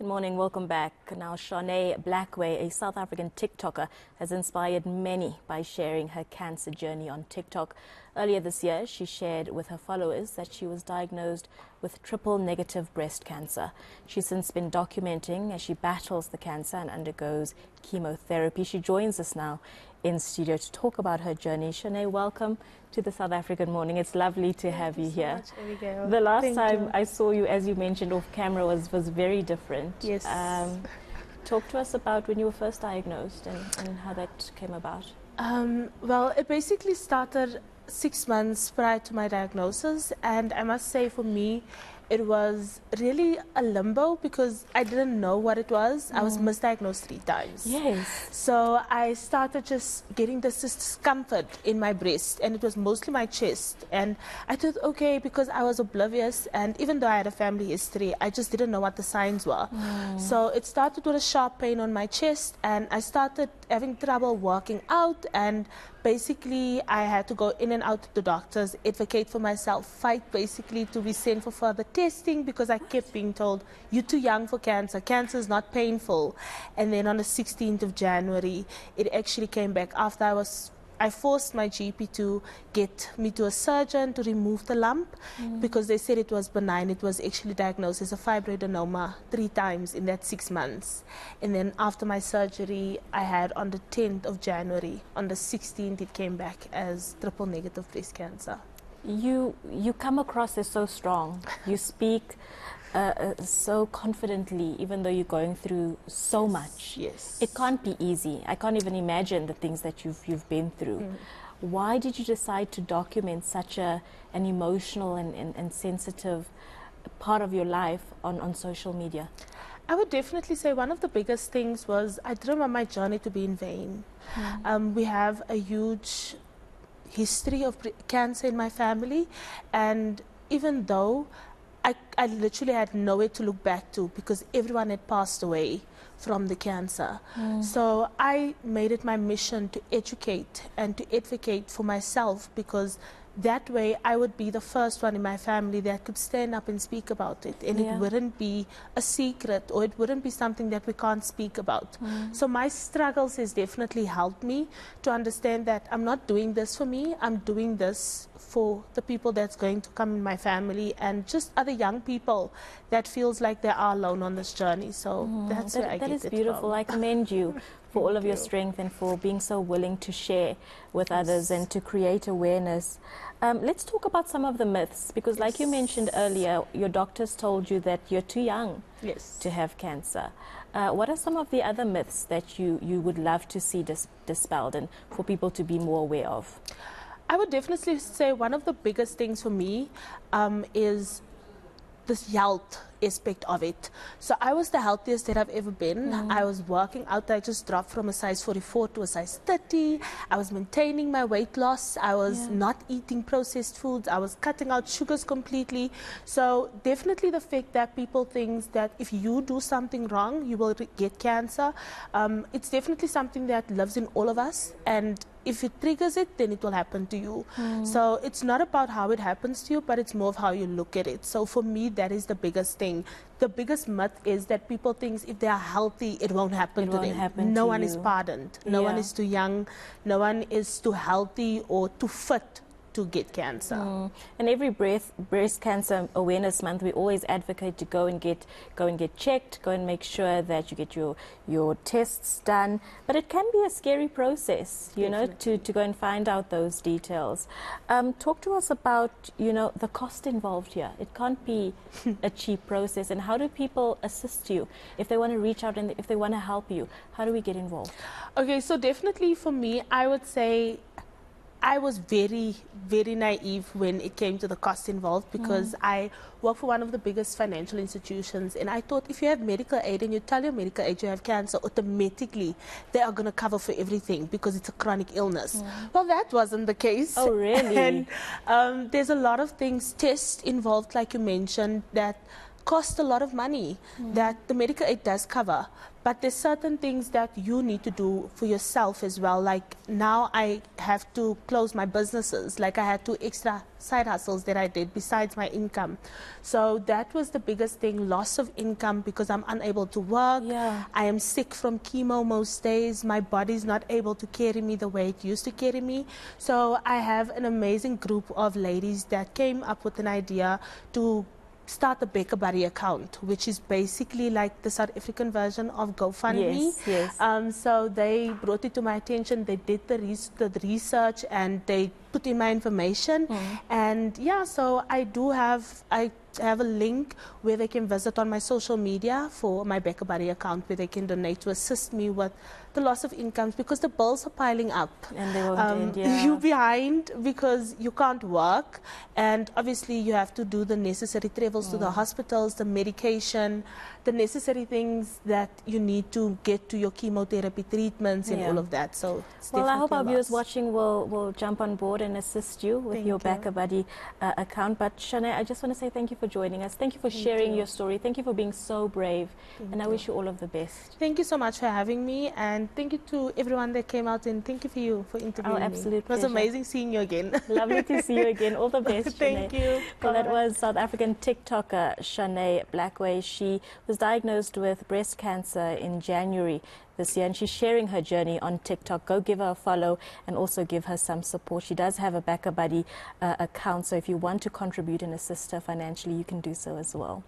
Good morning, welcome back. Now, Shanae Blackway, a South African TikToker, has inspired many by sharing her cancer journey on TikTok. Earlier this year, she shared with her followers that she was diagnosed with triple-negative breast cancer. She's since been documenting as she battles the cancer and undergoes chemotherapy. She joins us now in studio to talk about her journey. Shanae, welcome to the South African Morning. It's lovely to have you here. The last time I saw you, as you mentioned off camera, was very different. Yes. Talk to us about when you were first diagnosed and how that came about. Well, it basically started 6 months prior to my diagnosis, and I must say for me it was really a limbo because I didn't know what it was. I was misdiagnosed 3 times. Yes. So I started just getting this discomfort in my breast, and it was mostly my chest. And I thought, okay, because I was oblivious, and even though I had a family history, I just didn't know what the signs were. So it started with a sharp pain on my chest, and I started having trouble working out, and basically I had to go in and out of the doctors, advocate for myself, fight basically to be sent for further testing because I kept being told, you're too young for cancer, cancer is not painful. And then on the 16th of January, it actually came back after I forced my GP to get me to a surgeon to remove the lump because they said it was benign. It was actually diagnosed as a fibroadenoma 3 times in that 6 months. And then after my surgery, I had on the 10th of January, on the 16th, it came back as triple-negative breast cancer. You come across as so strong. You speak so confidently, even though you're going through so much. Yes. It can't be easy. I can't even imagine the things that you've been through. Why did you decide to document such an emotional and sensitive part of your life on social media? I would definitely say one of the biggest things was I didn't want my journey to be in vain. We have a huge history of cancer in my family, and even though I literally had nowhere to look back to because everyone had passed away from the cancer. So I made it my mission to educate and to advocate for myself because that way I would be the first one in my family that could stand up and speak about it, and it wouldn't be a secret, or it wouldn't be something that we can't speak about. So my struggles has definitely helped me to understand that I'm not doing this for me, I'm doing this for the people that's going to come in my family and just other young people that feels like they are alone on this journey. So that's where I get it from. That is beautiful. I commend you for all of your strength and for being so willing to share with others and to create awareness. Let's talk about some of the myths, because like you mentioned earlier, your doctors told you that you're too young to have cancer. What are some of the other myths that you would love to see dispelled and for people to be more aware of? I would definitely say one of the biggest things for me is this health aspect of it. So I was the healthiest that I've ever been. I was working out. I just dropped from a size 44 to a size 30. I was maintaining my weight loss. I was not eating processed foods. I was cutting out sugars completely. So definitely the fact that people think that if you do something wrong, you will get cancer. It's definitely something that lives in all of us, and if it triggers it, then it will happen to you. So it's not about how it happens to you, but it's more of how you look at it. So for me, that is the biggest thing. The biggest myth is that people think if they are healthy, it won't happen to them. No one is pardoned. No one is too young. No one is too healthy or too fit to get cancer. And every breast cancer awareness month, we always advocate to go and get checked, go and make sure that you get your tests done. But it can be a scary process, you know, to go and find out those details. Talk to us about, you know, the cost involved here. It can't be a cheap process. And how do people assist you if they want to reach out and if they want to help you? How do we get involved? Okay, so definitely for me, I would say I was very, very naive when it came to the cost involved because I work for one of the biggest financial institutions, and I thought if you have medical aid and you tell your medical aid you have cancer, automatically they are going to cover for everything because it's a chronic illness. Well, that wasn't the case. Oh, really? And there's a lot of things, tests involved, like you mentioned, that cost a lot of money that the medical aid does cover. But there's certain things that you need to do for yourself as well. Like now I have to close my businesses. Like I had 2 extra side hustles that I did besides my income. So that was the biggest thing, loss of income because I'm unable to work. Yeah. I am sick from chemo most days. My body's not able to carry me the way it used to carry me. So I have an amazing group of ladies that came up with an idea to start the Baker Buddy account, which is basically like the South African version of GoFundMe. Yes, yes. So they brought it to my attention. They did the research and they put in my information. And yeah, so I have a link where they can visit on my social media for my Baker Buddy account where they can donate to assist me with the loss of incomes because the bills are piling up. And they won't end, yeah. You're behind because you can't work, and obviously you have to do the necessary travels to the hospitals, the medication, the necessary things that you need to get to your chemotherapy treatments and all of that. So it's well, I hope our viewers loss. watching will jump on board and assist you with your Baker Buddy account. But Shanae, I just want to say thank you for joining us. Thank you for sharing your story. Thank you for being so brave. And I wish you all of the best. Thank you so much for having me, and thank you to everyone that came out, and thank you for interviewing me. Absolute It was pleasure. amazing seeing you again. Lovely to see you again. All the best, Thank Shanae. you. Well, that was South African TikToker Shanae Blackway. She was diagnosed with breast cancer in January this year, and she's sharing her journey on TikTok. Go give her a follow and also give her some support. She does have a Baker Buddy account, so if you want to contribute and assist her financially, you can do so as well.